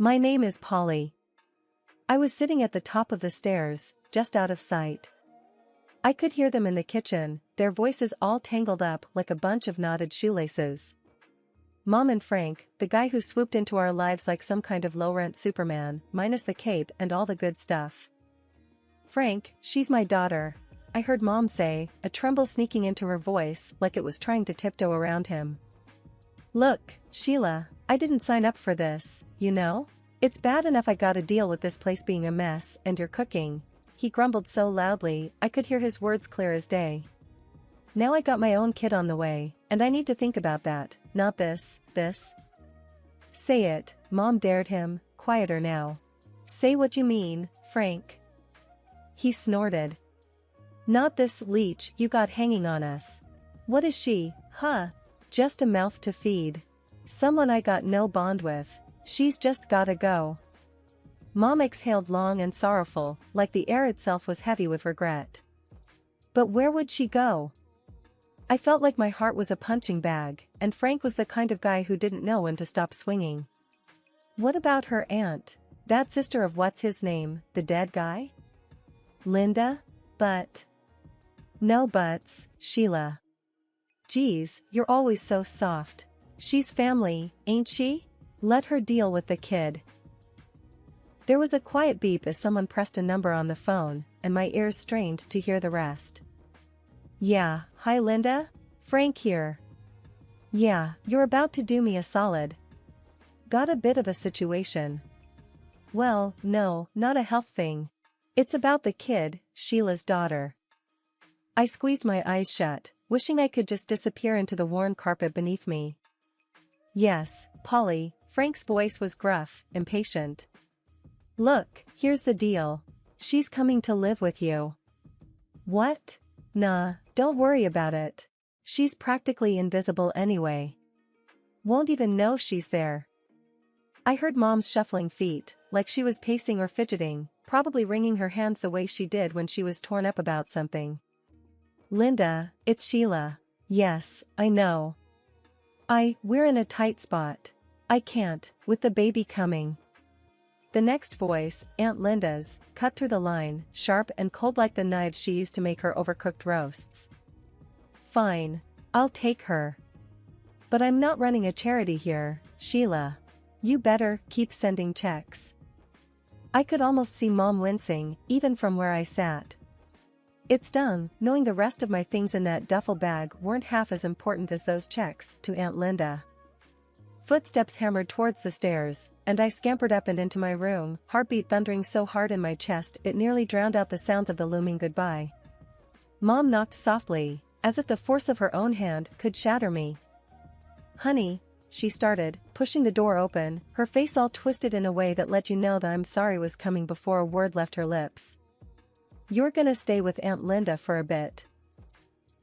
My name is Polly. I was sitting at the top of the stairs, just out of sight. I could hear them in the kitchen, their voices all tangled up like a bunch of knotted shoelaces. Mom and Frank, the guy who swooped into our lives like some kind of low-rent Superman, minus the cape and all the good stuff. Frank, she's my daughter, I heard Mom say, a tremble sneaking into her voice like it was trying to tiptoe around him. Look, Sheila, I didn't sign up for this, you know? It's bad enough I gotta deal with this place being a mess and you're cooking. He grumbled so loudly, I could hear his words clear as day. Now I got my own kid on the way, and I need to think about that, not this. Say it, Mom dared him, quieter now. Say what you mean, Frank. He snorted. Not this leech you got hanging on us. What is she, huh? Just a mouth to feed. Someone I got no bond with. She's just gotta go. Mom exhaled long and sorrowful, like the air itself was heavy with regret. But where would she go? I felt like my heart was a punching bag, and Frank was the kind of guy who didn't know when to stop swinging. What about her aunt? That sister of what's his name, the dead guy? Linda? But... No buts, Sheila. Geez, you're always so soft. She's family, ain't she? Let her deal with the kid. There was a quiet beep as someone pressed a number on the phone, and my ears strained to hear the rest. Yeah, hi Linda? Frank here. Yeah, you're about to do me a solid. Got a bit of a situation. Well, no, not a health thing. It's about the kid, Sheila's daughter. I squeezed my eyes shut, wishing I could just disappear into the worn carpet beneath me. Yes, Polly, Frank's voice was gruff, impatient. Look, here's the deal. She's coming to live with you. What? Nah, don't worry about it. She's practically invisible anyway. Won't even know she's there. I heard Mom's shuffling feet, like she was pacing or fidgeting, probably wringing her hands the way she did when she was torn up about something. Linda, it's Sheila. Yes, I know. We're in a tight spot. I can't, with the baby coming. The next voice, Aunt Linda's, cut through the line, sharp and cold like the knives she used to make her overcooked roasts. Fine. I'll take her. But I'm not running a charity here, Sheila. You better keep sending checks. I could almost see Mom wincing, even from where I sat. It stung, knowing the rest of my things in that duffel bag weren't half as important as those checks to Aunt Linda. Footsteps hammered towards the stairs, and I scampered up and into my room, heartbeat thundering so hard in my chest it nearly drowned out the sounds of the looming goodbye. Mom knocked softly, as if the force of her own hand could shatter me. Honey, she started, pushing the door open, her face all twisted in a way that let you know that I'm sorry was coming before a word left her lips. You're gonna stay with Aunt Linda for a bit.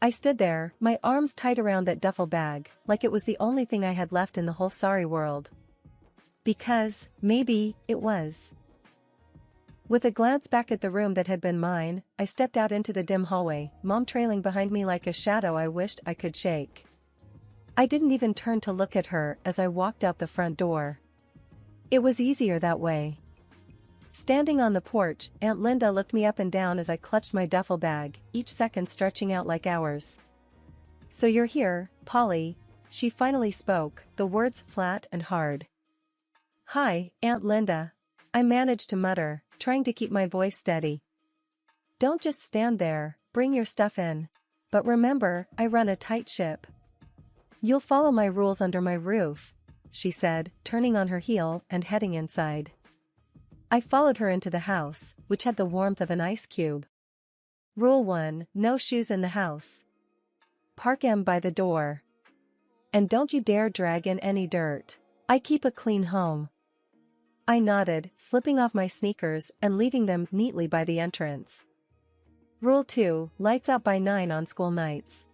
I stood there, my arms tight around that duffel bag, like it was the only thing I had left in the whole sorry world. Because, maybe, it was. With a glance back at the room that had been mine, I stepped out into the dim hallway, Mom trailing behind me like a shadow I wished I could shake. I didn't even turn to look at her as I walked out the front door. It was easier that way. Standing on the porch, Aunt Linda looked me up and down as I clutched my duffel bag, each second stretching out like hours. So you're here, Polly, she finally spoke, the words flat and hard. Hi, Aunt Linda. I managed to mutter, trying to keep my voice steady. Don't just stand there, bring your stuff in. But remember, I run a tight ship. You'll follow my rules under my roof, she said, turning on her heel and heading inside. I followed her into the house, which had the warmth of an ice cube. Rule 1, no shoes in the house. Park 'em by the door. And don't you dare drag in any dirt. I keep a clean home. I nodded, slipping off my sneakers and leaving them neatly by the entrance. Rule 2, lights out by 9 on school nights.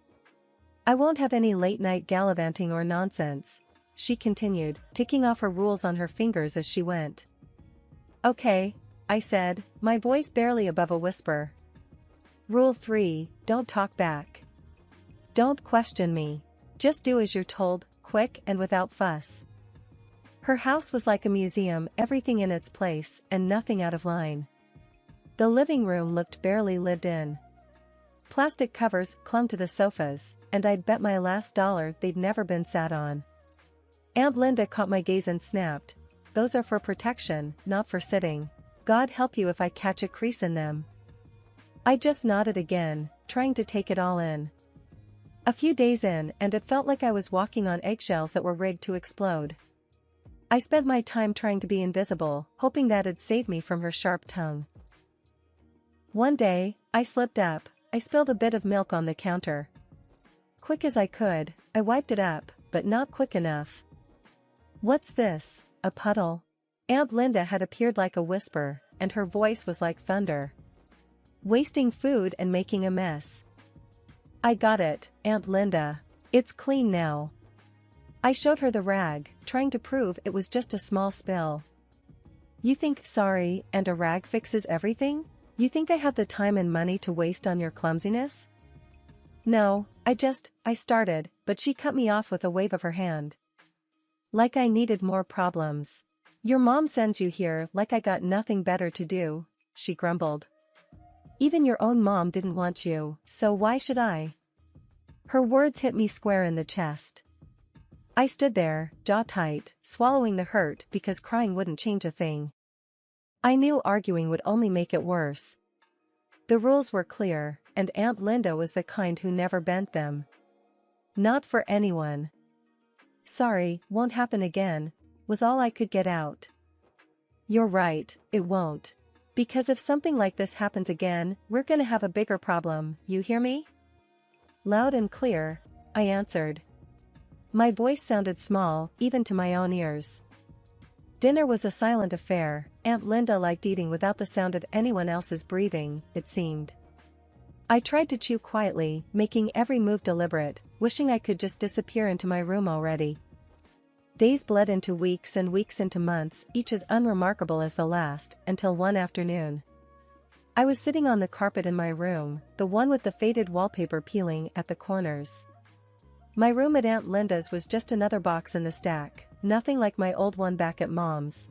I won't have any late-night gallivanting or nonsense, she continued, ticking off her rules on her fingers as she went. Okay, I said, my voice barely above a whisper. Rule 3, don't talk back. Don't question me. Just do as you're told, quick and without fuss. Her house was like a museum, everything in its place and nothing out of line. The living room looked barely lived in. Plastic covers clung to the sofas, and I'd bet my last dollar they'd never been sat on. Aunt Linda caught my gaze and snapped, "Those are for protection, not for sitting. God help you if I catch a crease in them." I just nodded again, trying to take it all in. A few days in and it felt like I was walking on eggshells that were rigged to explode. I spent my time trying to be invisible, hoping that'd save me from her sharp tongue. One day, I slipped up. I spilled a bit of milk on the counter. Quick as I could, I wiped it up, but not quick enough. "What's this, a puddle?" Aunt Linda had appeared like a whisper, and her voice was like thunder. "Wasting food and making a mess." "I got it, Aunt Linda. It's clean now." I showed her the rag, trying to prove it was just a small spill. "You think sorry and a rag fixes everything? You think I have the time and money to waste on your clumsiness?" "No, I started, but she cut me off with a wave of her hand. Like I needed more problems. Your mom sends you here like I got nothing better to do," she grumbled. "Even your own mom didn't want you, so why should I?" Her words hit me square in the chest. I stood there, jaw tight, swallowing the hurt because crying wouldn't change a thing. I knew arguing would only make it worse. The rules were clear, and Aunt Linda was the kind who never bent them. Not for anyone. "Sorry, won't happen again," was all I could get out. "You're right, it won't. Because if something like this happens again, we're gonna have a bigger problem, you hear me?" Loud and clear, I answered. My voice sounded small, even to my own ears. Dinner was a silent affair. Aunt Linda liked eating without the sound of anyone else's breathing, it seemed. I tried to chew quietly, making every move deliberate, wishing I could just disappear into my room already. Days bled into weeks and weeks into months, each as unremarkable as the last, until one afternoon. I was sitting on the carpet in my room, the one with the faded wallpaper peeling at the corners. My room at Aunt Linda's was just another box in the stack, nothing like my old one back at Mom's.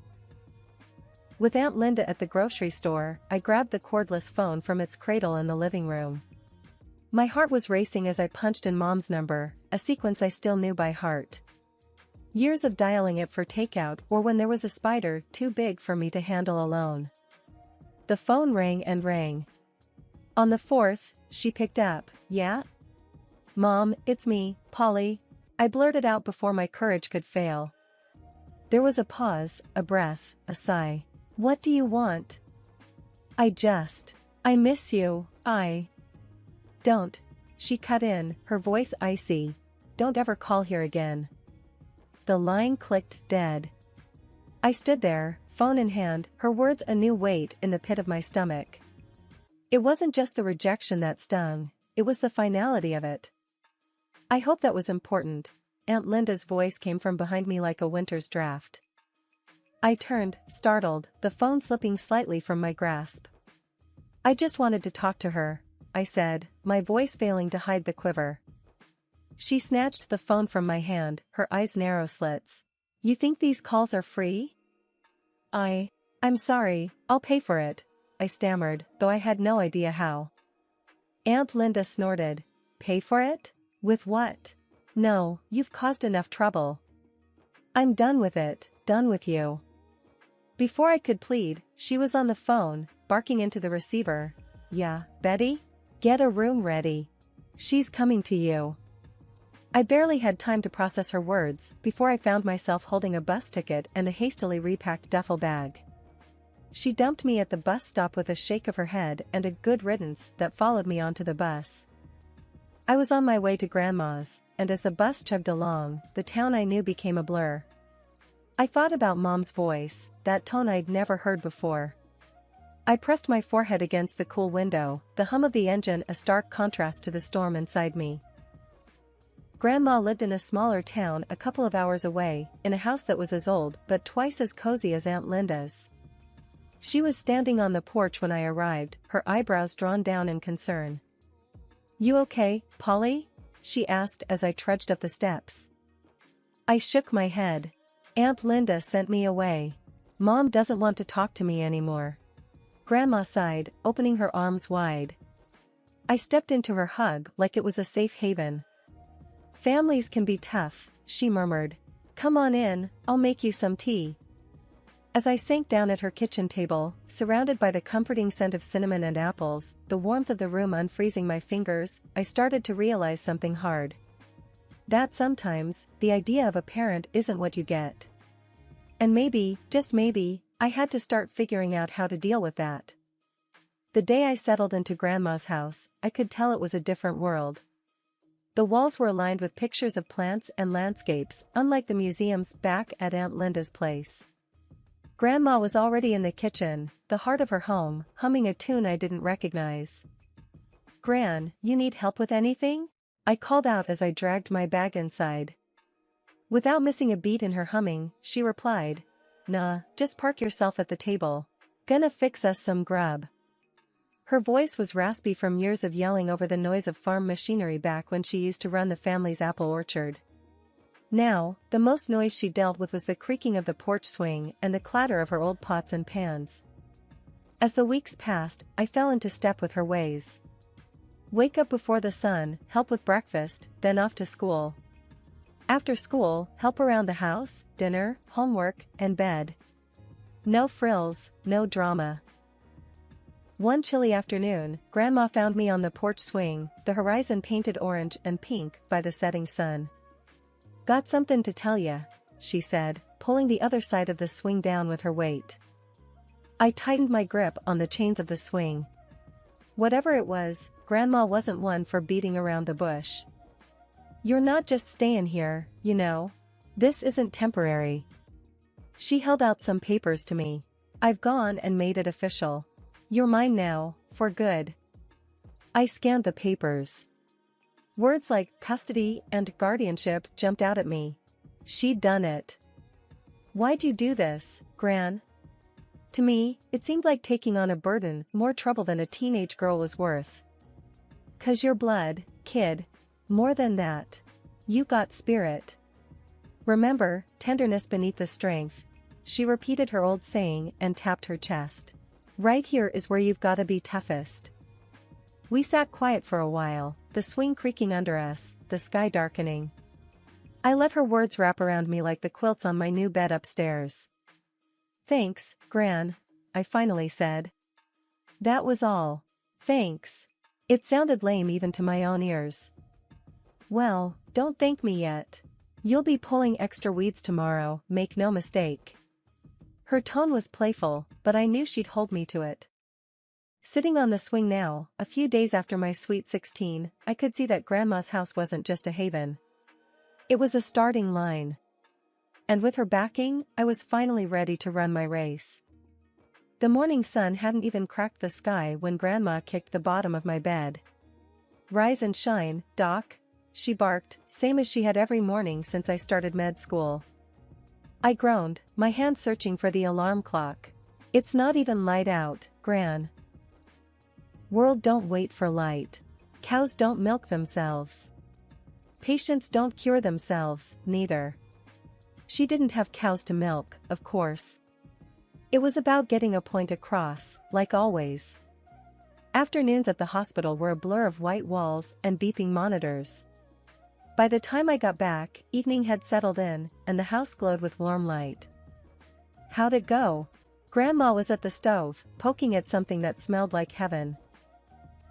With Aunt Linda at the grocery store, I grabbed the cordless phone from its cradle in the living room. My heart was racing as I punched in Mom's number, a sequence I still knew by heart. Years of dialing it for takeout or when there was a spider too big for me to handle alone. The phone rang and rang. On the fourth, she picked up. "Yeah? Mom, it's me, Polly," I blurted out before my courage could fail. There was a pause, a breath, a sigh. "What do you want?" I miss you, Don't." She cut in, her voice icy. "Don't ever call here again." The line clicked dead. I stood there, phone in hand, her words a new weight in the pit of my stomach. It wasn't just the rejection that stung, it was the finality of it. "I hope that was important." Aunt Linda's voice came from behind me like a winter's draft. I turned, startled, the phone slipping slightly from my grasp. "I just wanted to talk to her," I said, my voice failing to hide the quiver. She snatched the phone from my hand, her eyes narrow slits. "You think these calls are free?" I'm sorry, I'll pay for it," I stammered, though I had no idea how. Aunt Linda snorted. "Pay for it? With what? No, you've caused enough trouble. I'm done with it, done with you." Before I could plead, she was on the phone, barking into the receiver. "Yeah, Betty? Get a room ready. She's coming to you." I barely had time to process her words before I found myself holding a bus ticket and a hastily repacked duffel bag. She dumped me at the bus stop with a shake of her head and a good riddance that followed me onto the bus. I was on my way to Grandma's, and as the bus chugged along, the town I knew became a blur. I thought about Mom's voice, that tone I'd never heard before. I pressed my forehead against the cool window, the hum of the engine a stark contrast to the storm inside me. Grandma lived in a smaller town a couple of hours away, in a house that was as old but twice as cozy as Aunt Linda's. She was standing on the porch when I arrived, her eyebrows drawn down in concern. "You okay, Polly?" she asked as I trudged up the steps. I shook my head. Aunt Linda sent me away. Mom doesn't want to talk to me anymore. Grandma sighed, opening her arms wide. I stepped into her hug like it was a safe haven. Families can be tough, she murmured. Come on in, I'll make you some tea. As I sank down at her kitchen table, surrounded by the comforting scent of cinnamon and apples, the warmth of the room unfreezing my fingers, I started to realize something hard. That sometimes, the idea of a parent isn't what you get. And maybe, just maybe, I had to start figuring out how to deal with that. The day I settled into Grandma's house, I could tell it was a different world. The walls were lined with pictures of plants and landscapes, unlike the museums back at Aunt Linda's place. Grandma was already in the kitchen, the heart of her home, humming a tune I didn't recognize. Gran, you need help with anything? I called out as I dragged my bag inside. Without missing a beat in her humming, she replied, Nah, just park yourself at the table. Gonna fix us some grub. Her voice was raspy from years of yelling over the noise of farm machinery back when she used to run the family's apple orchard. Now, the most noise she dealt with was the creaking of the porch swing and the clatter of her old pots and pans. As the weeks passed, I fell into step with her ways. Wake up before the sun, help with breakfast, then off to school. After school, help around the house, dinner, homework, and bed. No frills, no drama. One chilly afternoon, Grandma found me on the porch swing, the horizon painted orange and pink by the setting sun. Got something to tell ya, she said, pulling the other side of the swing down with her weight. I tightened my grip on the chains of the swing. Whatever it was, Grandma wasn't one for beating around the bush. You're not just staying here, you know. This isn't temporary. She held out some papers to me. I've gone and made it official. You're mine now, for good. I scanned the papers. Words like custody and guardianship jumped out at me. She'd done it. Why'd you do this, Gran? To me, it seemed like taking on a burden, more trouble than a teenage girl was worth. 'Cause you're blood, kid. More than that. You got spirit. Remember, tenderness beneath the strength. She repeated her old saying and tapped her chest. Right here is where you've gotta be toughest. We sat quiet for a while, the swing creaking under us, the sky darkening. I let her words wrap around me like the quilts on my new bed upstairs. Thanks, Gran, I finally said. That was all. Thanks. It sounded lame even to my own ears. Well, don't thank me yet. You'll be pulling extra weeds tomorrow, make no mistake. Her tone was playful, but I knew she'd hold me to it. Sitting on the swing now, a few days after my sweet 16, I could see that Grandma's house wasn't just a haven. It was a starting line. And with her backing, I was finally ready to run my race. The morning sun hadn't even cracked the sky when Grandma kicked the bottom of my bed. Rise and shine, Doc, she barked, same as she had every morning since I started med school. I groaned, my hand searching for the alarm clock. It's not even light out, Gran. World don't wait for light. Cows don't milk themselves. Patients don't cure themselves, neither. She didn't have cows to milk, of course. It was about getting a point across, like always. Afternoons at the hospital were a blur of white walls and beeping monitors. By the time I got back, evening had settled in, and the house glowed with warm light. How'd it go? Grandma was at the stove, poking at something that smelled like heaven.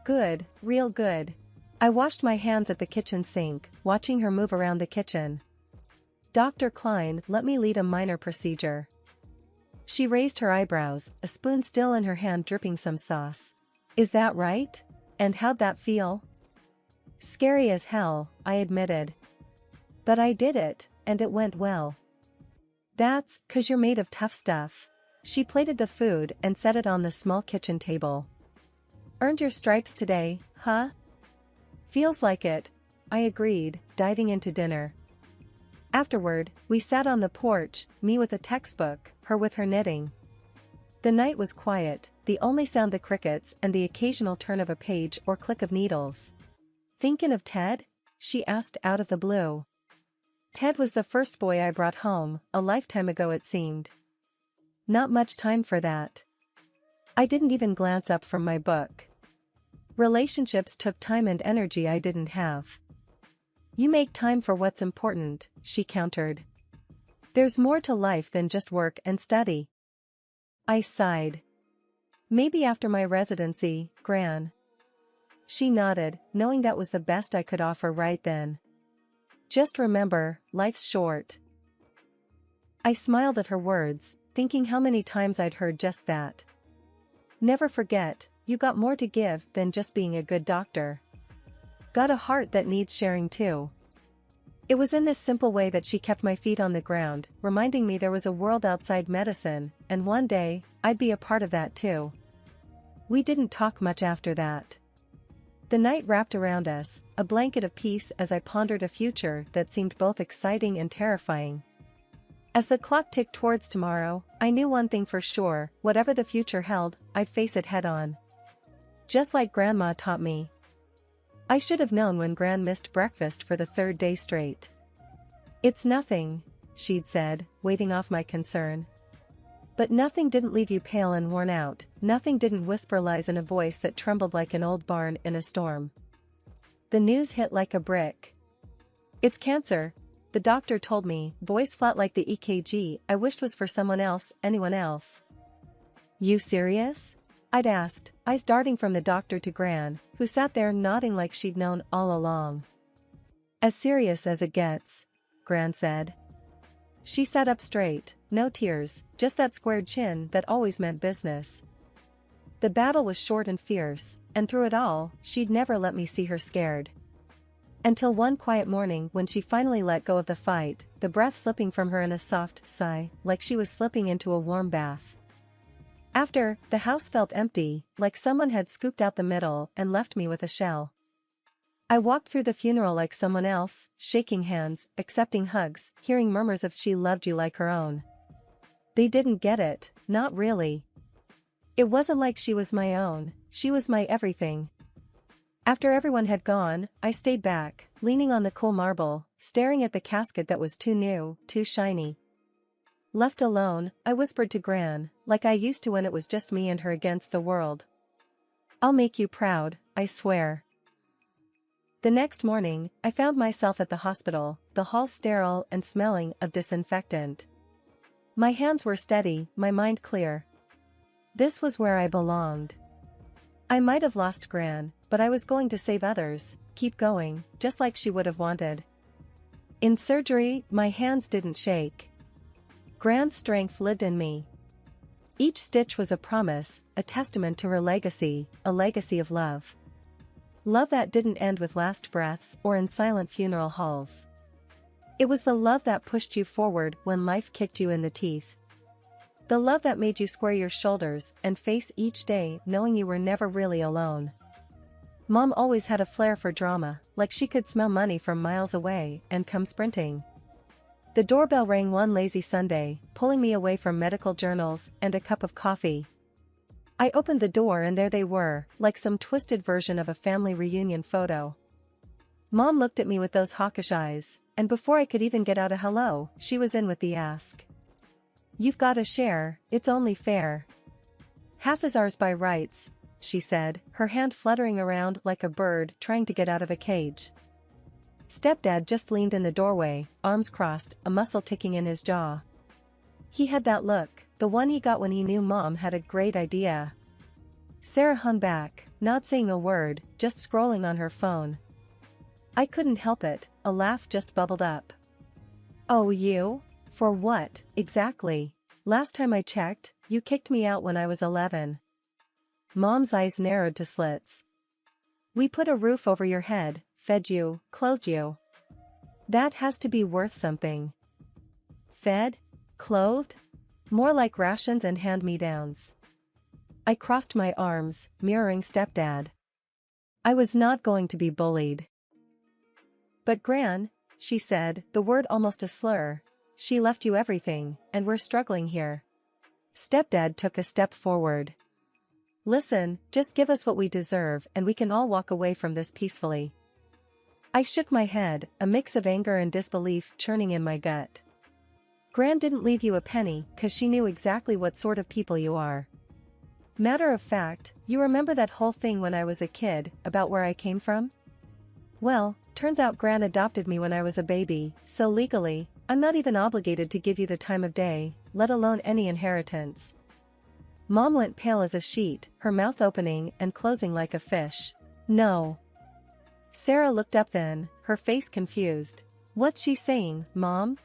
Good, real good. I washed my hands at the kitchen sink, watching her move around the kitchen. Dr. Klein let me lead a minor procedure. She raised her eyebrows, a spoon still in her hand dripping some sauce. Is that right? And how'd that feel? Scary as hell, I admitted. But I did it, and it went well. That's 'cause you're made of tough stuff. She plated the food and set it on the small kitchen table. Earned your stripes today, huh? Feels like it, I agreed, diving into dinner. Afterward, we sat on the porch, me with a textbook, her with her knitting. The night was quiet, the only sound the crickets and the occasional turn of a page or click of needles. Thinkin' of Ted? She asked out of the blue. Ted was the first boy I brought home, a lifetime ago it seemed. Not much time for that. I didn't even glance up from my book. Relationships took time and energy I didn't have. You make time for what's important, she countered. There's more to life than just work and study. I sighed. Maybe after my residency, Gran. She nodded, knowing that was the best I could offer right then. Just remember, life's short. I smiled at her words, thinking how many times I'd heard just that. Never forget, you got more to give than just being a good doctor. Got a heart that needs sharing too. It was in this simple way that she kept my feet on the ground, reminding me there was a world outside medicine, and one day, I'd be a part of that too. We didn't talk much after that. The night wrapped around us, a blanket of peace as I pondered a future that seemed both exciting and terrifying. As the clock ticked towards tomorrow, I knew one thing for sure, whatever the future held, I'd face it head-on. Just like Grandma taught me. I should have known when Gran missed breakfast for the third day straight. It's nothing, she'd said, waving off my concern. But nothing didn't leave you pale and worn out, nothing didn't whisper lies in a voice that trembled like an old barn in a storm. The news hit like a brick. It's cancer, the doctor told me, voice flat like the EKG I wished was for someone else, anyone else. You serious? I'd asked, eyes darting from the doctor to Gran, who sat there nodding like she'd known all along. As serious as it gets, Gran said. She sat up straight, no tears, just that squared chin that always meant business. The battle was short and fierce, and through it all, she'd never let me see her scared. Until one quiet morning when she finally let go of the fight, the breath slipping from her in a soft sigh, like she was slipping into a warm bath. After, the house felt empty, like someone had scooped out the middle and left me with a shell. I walked through the funeral like someone else, shaking hands, accepting hugs, hearing murmurs of "she loved you like her own." They didn't get it, not really. It wasn't like she was my own, she was my everything. After everyone had gone, I stayed back, leaning on the cool marble, staring at the casket that was too new, too shiny. Left alone, I whispered to Gran, like I used to when it was just me and her against the world. I'll make you proud, I swear. The next morning, I found myself at the hospital, the hall sterile and smelling of disinfectant. My hands were steady, my mind clear. This was where I belonged. I might have lost Gran, but I was going to save others, keep going, just like she would have wanted. In surgery, my hands didn't shake. Gran's strength lived in me. Each stitch was a promise, a testament to her legacy, a legacy of love. Love that didn't end with last breaths or in silent funeral halls. It was the love that pushed you forward when life kicked you in the teeth. The love that made you square your shoulders and face each day knowing you were never really alone. Mom always had a flair for drama, like she could smell money from miles away and come sprinting. The doorbell rang one lazy Sunday, pulling me away from medical journals and a cup of coffee. I opened the door and there they were, like some twisted version of a family reunion photo. Mom looked at me with those hawkish eyes, and before I could even get out a hello, she was in with the ask. You've got to share, it's only fair. Half is ours by rights, she said, her hand fluttering around like a bird trying to get out of a cage. Stepdad just leaned in the doorway, arms crossed, a muscle ticking in his jaw. He had that look, the one he got when he knew Mom had a great idea. Sarah hung back, not saying a word, just scrolling on her phone. I couldn't help it, a laugh just bubbled up. Oh, you? For what, exactly? Last time I checked, you kicked me out when I was 11. Mom's eyes narrowed to slits. We put a roof over your head, fed you, clothed you. That has to be worth something. Fed? Clothed? More like rations and hand-me-downs. I crossed my arms, mirroring Stepdad. I was not going to be bullied. But Gran, she said, the word almost a slur, she left you everything, and we're struggling here. Stepdad took a step forward. Listen, just give us what we deserve and we can all walk away from this peacefully. I shook my head, a mix of anger and disbelief churning in my gut. Gran didn't leave you a penny, 'cause she knew exactly what sort of people you are. Matter of fact, you remember that whole thing when I was a kid, about where I came from? Well, turns out Gran adopted me when I was a baby, so legally, I'm not even obligated to give you the time of day, let alone any inheritance. Mom went pale as a sheet, her mouth opening and closing like a fish. No. Sarah looked up then, her face confused. What's she saying, Mom?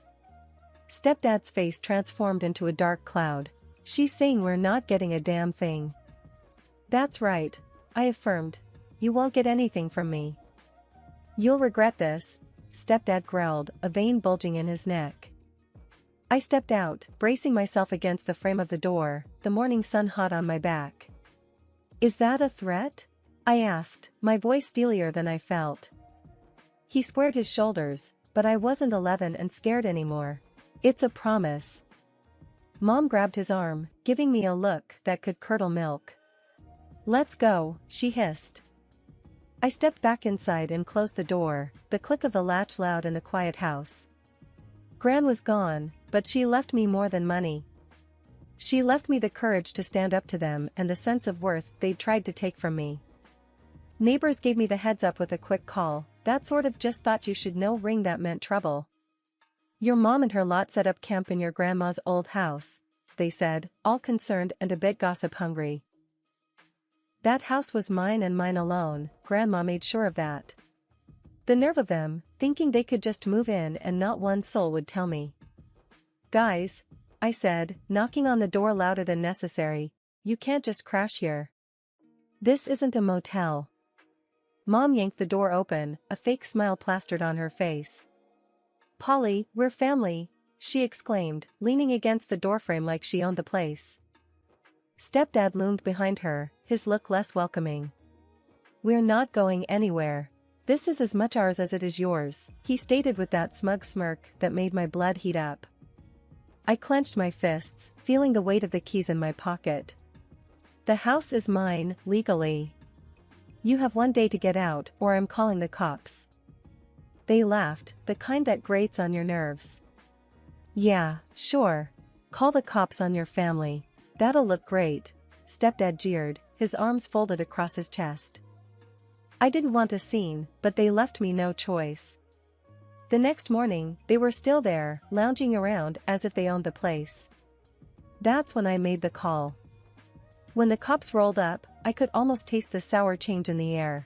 Stepdad's face transformed into a dark cloud. She's saying we're not getting a damn thing. That's right, I affirmed. You won't get anything from me. You'll regret this, Stepdad growled, a vein bulging in his neck. I stepped out, bracing myself against the frame of the door, the morning sun hot on my back. Is that a threat? I asked, my voice steelier than I felt. He squared his shoulders, but I wasn't 11 and scared anymore. It's a promise. Mom grabbed his arm, giving me a look that could curdle milk. Let's go, she hissed. I stepped back inside and closed the door, the click of the latch loud in the quiet house. Gran was gone, but she left me more than money. She left me the courage to stand up to them and the sense of worth they'd tried to take from me. Neighbors gave me the heads up with a quick call, that sort of just thought you should know ring that meant trouble. Your mom and her lot set up camp in your grandma's old house, they said, all concerned and a bit gossip-hungry. That house was mine and mine alone, Grandma made sure of that. The nerve of them, thinking they could just move in and not one soul would tell me. Guys, I said, knocking on the door louder than necessary, you can't just crash here. This isn't a motel. Mom yanked the door open, a fake smile plastered on her face. Polly, we're family, she exclaimed, leaning against the doorframe like she owned the place. Stepdad loomed behind her, his look less welcoming. We're not going anywhere. This is as much ours as it is yours, he stated with that smug smirk that made my blood heat up. I clenched my fists, feeling the weight of the keys in my pocket. The house is mine, legally. You have one day to get out, or I'm calling the cops. They laughed, the kind that grates on your nerves. Yeah, sure. Call the cops on your family. That'll look great, Stepdad jeered, his arms folded across his chest. I didn't want a scene, but they left me no choice. The next morning, they were still there, lounging around as if they owned the place. That's when I made the call. When the cops rolled up, I could almost taste the sour change in the air.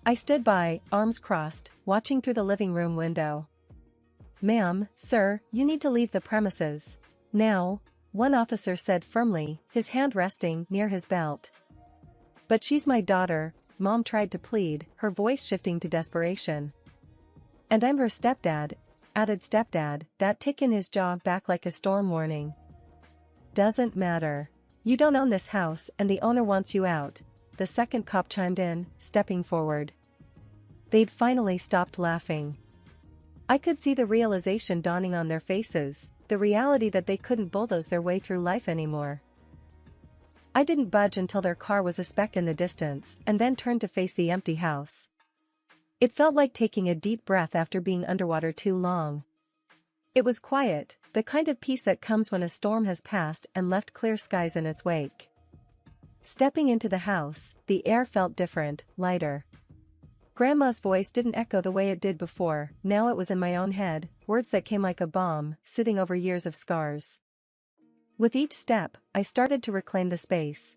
I stood by, arms crossed, watching through the living room window. Ma'am, sir, you need to leave the premises. Now, one officer said firmly, his hand resting near his belt. But she's my daughter, Mom tried to plead, her voice shifting to desperation. And I'm her stepdad, added Stepdad, that tick in his jaw back like a storm warning. Doesn't matter. You don't own this house and the owner wants you out, the second cop chimed in, stepping forward. They'd finally stopped laughing. I could see the realization dawning on their faces, the reality that they couldn't bulldoze their way through life anymore. I didn't budge until their car was a speck in the distance and then turned to face the empty house. It felt like taking a deep breath after being underwater too long. It was quiet, the kind of peace that comes when a storm has passed and left clear skies in its wake. Stepping into the house, the air felt different, lighter. Grandma's voice didn't echo the way it did before, now it was in my own head, words that came like a bomb, soothing over years of scars. With each step, I started to reclaim the space.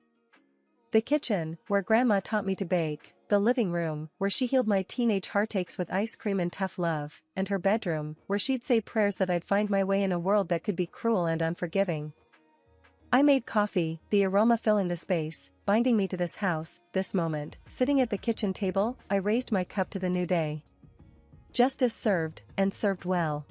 The kitchen, where Grandma taught me to bake, the living room, where she healed my teenage heartaches with ice cream and tough love, and her bedroom, where she'd say prayers that I'd find my way in a world that could be cruel and unforgiving. I made coffee, the aroma filling the space, binding me to this house, this moment. Sitting at the kitchen table, I raised my cup to the new day. Justice served, and served well.